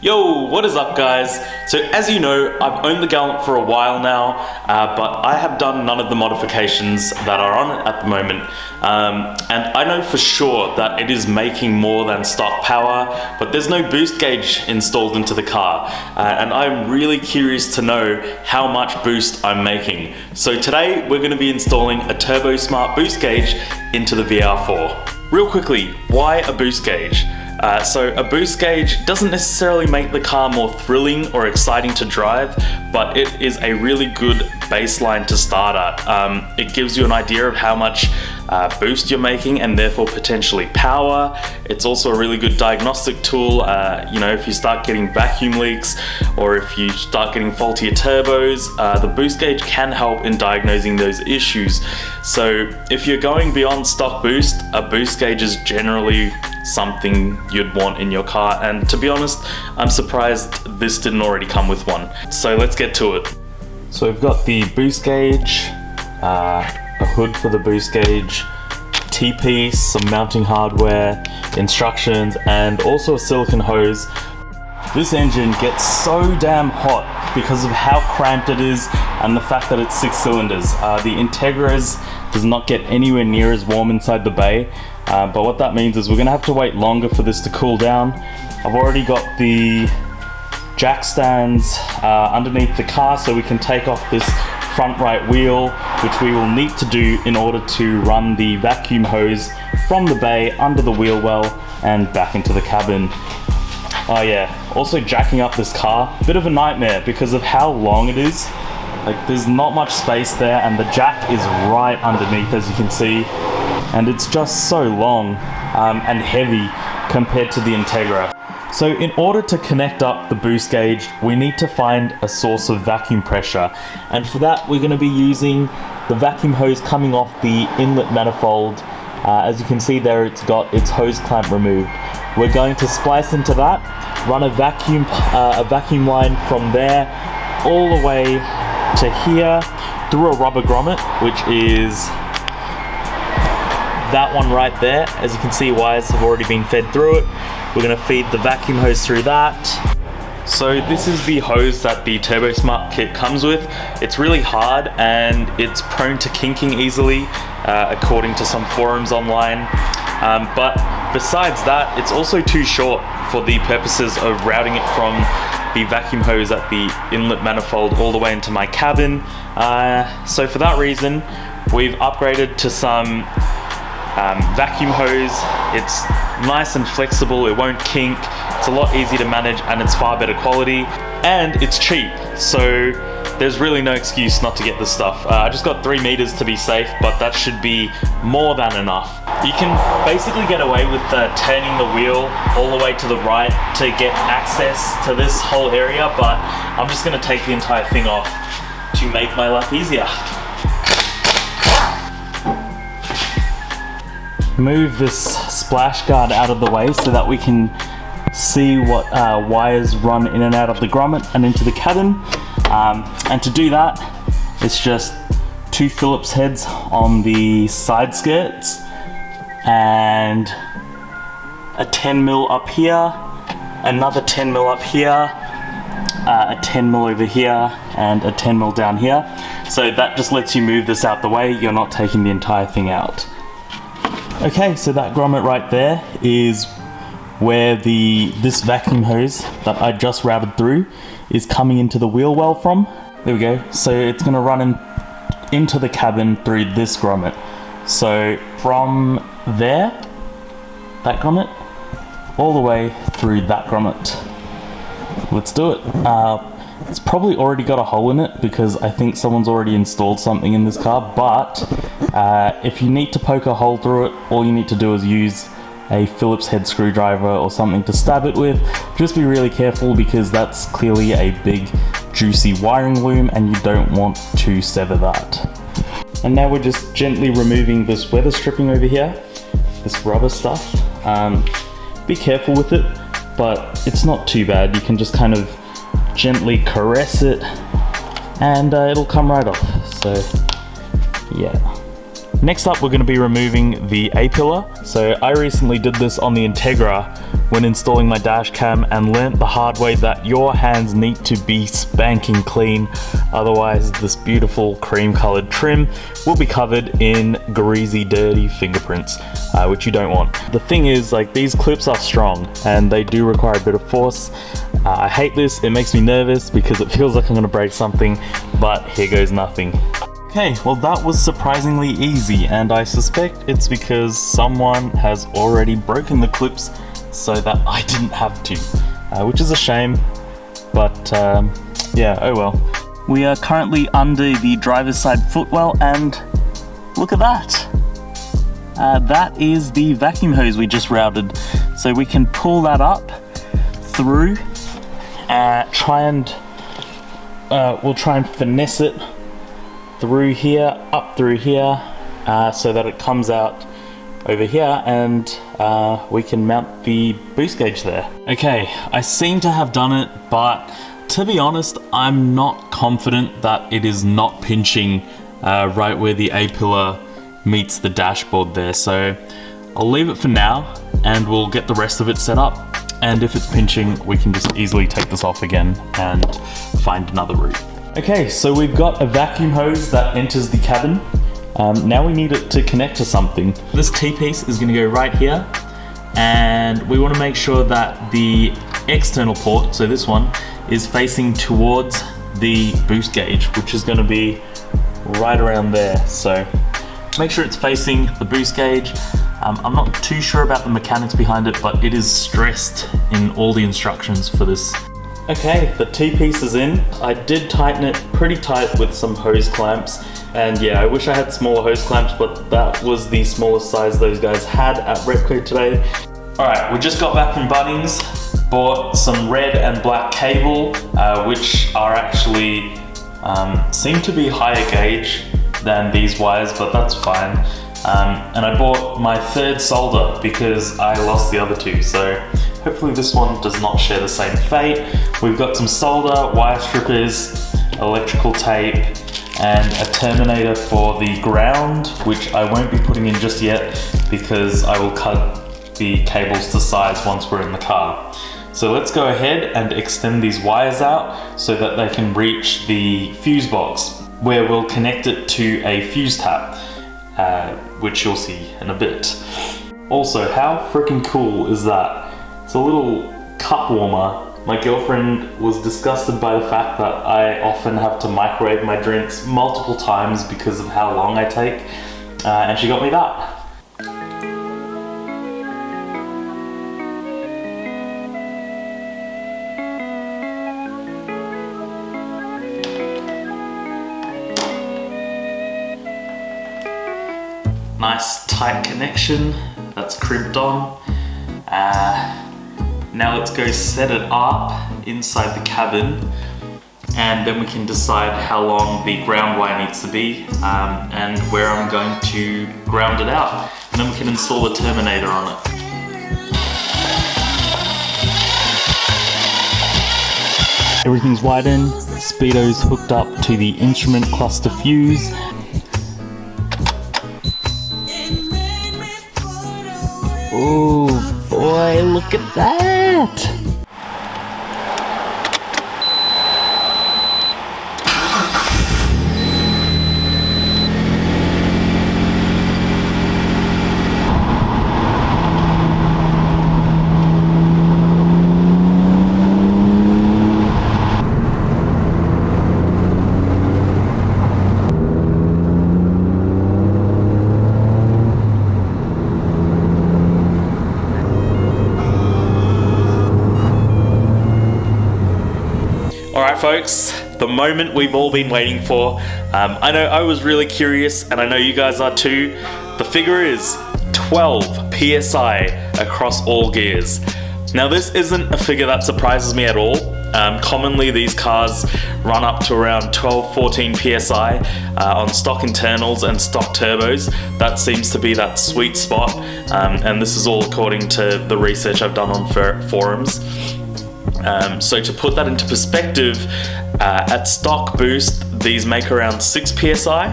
Yo, what is up guys? So as you know, I've owned the Gallant for a while now, but I have done none of the modifications that are on it at the moment. And I know for sure that it is making more than stock power, but there's no boost gauge installed into the car. And I'm really curious to know how much boost I'm making. So today we're going to be installing a Turbo Smart boost gauge into the VR4. Real quickly, why a boost gauge? So a boost gauge doesn't necessarily make the car more thrilling or exciting to drive, but it is a really good baseline to start at. It gives you an idea of how much boost you're making and therefore potentially power. It's also a really good diagnostic tool, if you start getting vacuum leaks or if you start getting faultier turbos, the boost gauge can help in diagnosing those issues. So if you're going beyond stock boost, a boost gauge is generally something you'd want in your car, and to be honest, I'm surprised this didn't already come with one. So let's get to it. So we've got the boost gauge, a hood for the boost gauge, T-piece, some mounting hardware, instructions, and also a silicone hose. This engine gets so damn hot because of how cramped it is and the fact that it's 6 cylinders. The Integras does not get anywhere near as warm inside the bay, but what that means is we're gonna have to wait longer for this to cool down. I've already got the jack stands underneath the car so we can take off this front right wheel, which we will need to do in order to run the vacuum hose from the bay under the wheel well and back into the cabin. Oh yeah, also jacking up this car, bit of a nightmare because of how long it is. Like, there's not much space there and the jack is right underneath, as you can see, and it's just so long and heavy compared to the Integra. So in order to connect up the boost gauge, we need to find a source of vacuum pressure, and for that we're going to be using the vacuum hose coming off the inlet manifold. As you can see there, it's got its hose clamp removed. We're going to splice into that, run a vacuum line from there all the way to here through a rubber grommet, which is that one right there. As you can see, wires have already been fed through it. We're going to feed the vacuum hose through that. So this is the hose that the Turbo Smart kit comes with. It's really hard and it's prone to kinking easily, according to some forums online. But besides that, it's also too short for the purposes of routing it from the vacuum hose at the inlet manifold all the way into my cabin. So for that reason, we've upgraded to some vacuum hose. It's nice and flexible, it won't kink, it's a lot easier to manage, and it's far better quality, and it's cheap, so there's really no excuse not to get this stuff. I just got 3 meters to be safe, but that should be more than enough. You can basically get away with turning the wheel all the way to the right to get access to this whole area, but I'm just going to take the entire thing off to make my life easier. Move this splash guard out of the way so that we can see what wires run in and out of the grommet and into the cabin. And to do that, it's just 2 Phillips heads on the side skirts and a 10mm up here, another 10mm up here, a 10mm over here, and a 10mm down here. So that just lets you move this out the way. You're not taking the entire thing out. Okay, so that grommet right there is where this vacuum hose that I just routed through is coming into the wheel well from. There we go. So it's going to run into the cabin through this grommet. So from there, that grommet, all the way through that grommet. Let's do it. It's probably already got a hole in it because I think someone's already installed something in this car, but if you need to poke a hole through it, all you need to do is use a Phillips head screwdriver or something to stab it with. Just be really careful because that's clearly a big juicy wiring loom and you don't want to sever that. And now we're just gently removing this weather stripping over here, this rubber stuff. Be careful with it, but it's not too bad. You can just kind of gently caress it and it'll come right off. So yeah. Next up, we're going to be removing the A-pillar. So I recently did this on the Integra, when installing my dash cam and learnt the hard way that your hands need to be spanking clean, otherwise this beautiful cream colored trim will be covered in greasy, dirty fingerprints, which you don't want. The thing is, like, these clips are strong and they do require a bit of force. I hate this, it makes me nervous because it feels like I'm gonna break something, but here goes nothing. Okay, well that was surprisingly easy, and I suspect it's because someone has already broken the clips so that I didn't have to, which is a shame, but yeah, oh well. We are currently under the driver's side footwell, and look at that. That is the vacuum hose we just routed. So we can pull that up through, we'll try and finesse it through here, up through here, so that it comes out over here, and we can mount the boost gauge there. Okay, I seem to have done it, but to be honest, I'm not confident that it is not pinching right where the A-pillar meets the dashboard there. So I'll leave it for now and we'll get the rest of it set up. And if it's pinching, we can just easily take this off again and find another route. Okay, so we've got a vacuum hose that enters the cabin. Now we need it to connect to something. This T-piece is gonna go right here, and we wanna make sure that the external port, so this one, is facing towards the boost gauge, which is gonna be right around there. So make sure it's facing the boost gauge. I'm not too sure about the mechanics behind it, but it is stressed in all the instructions for this. Okay, the T-piece is in. I did tighten it pretty tight with some hose clamps, and yeah, I wish I had smaller hose clamps, but that was the smallest size those guys had at Repco today. Alright, we just got back from Bunnings, bought some red and black cable, which are actually, seem to be higher gauge than these wires, but that's fine. And I bought my third solder because I lost the other two, so hopefully this one does not share the same fate. We've got some solder, wire strippers, electrical tape, and a terminator for the ground, which I won't be putting in just yet because I will cut the cables to size once we're in the car. So let's go ahead and extend these wires out so that they can reach the fuse box, where we'll connect it to a fuse tap, which you'll see in a bit. Also, how freaking cool is that? It's a little cup warmer. My girlfriend was disgusted by the fact that I often have to microwave my drinks multiple times because of how long I take, and she got me that. Nice tight connection, that's crimped on. Now let's go set it up inside the cabin, and then we can decide how long the ground wire needs to be, and where I'm going to ground it out. And then we can install the terminator on it. Everything's wired in, Speedo's hooked up to the instrument cluster fuse. Oh boy, look at that! Alright folks, the moment we've all been waiting for. I know I was really curious, and I know you guys are too. The figure is 12 PSI across all gears. Now this isn't a figure that surprises me at all. Commonly these cars run up to around 12-14 PSI on stock internals and stock turbos. That seems to be that sweet spot, and this is all according to the research I've done on forums. So to put that into perspective, at stock boost, these make around 6 psi.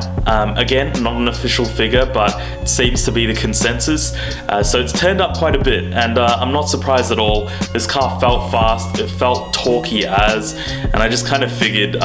Again, not an official figure, but it seems to be the consensus. So it's turned up quite a bit, and I'm not surprised at all. This car felt fast, it felt torquey and I just kind of figured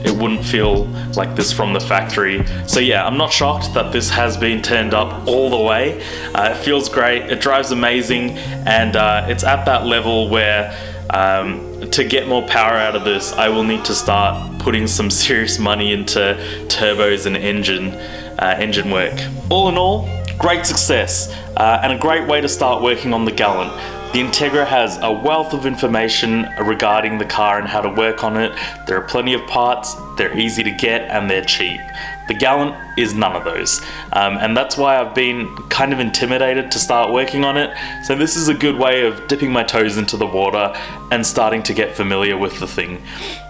it wouldn't feel like this from the factory. So yeah, I'm not shocked that this has been turned up all the way. It feels great, it drives amazing, and it's at that level where to get more power out of this, I will need to start putting some serious money into turbos and engine work. All in all, great success, and a great way to start working on the Galant. The Integra has a wealth of information regarding the car and how to work on it. There are plenty of parts, they're easy to get, and they're cheap. The Galant is none of those, and that's why I've been kind of intimidated to start working on it. So this is a good way of dipping my toes into the water and starting to get familiar with the thing.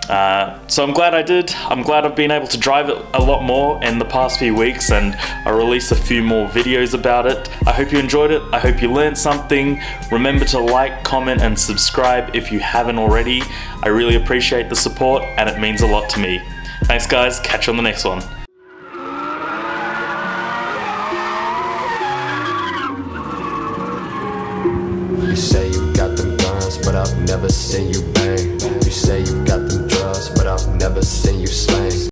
So I'm glad I did. I'm glad I've been able to drive it a lot more in the past few weeks, and I'll release a few more videos about it. I hope you enjoyed it. I hope you learned something. Remember to like, comment, and subscribe if you haven't already. I really appreciate the support, and it means a lot to me. Thanks guys, catch you on the next one. You say you got them guns, but I've never seen you bang. You say you got them drugs, but I've never seen you slang.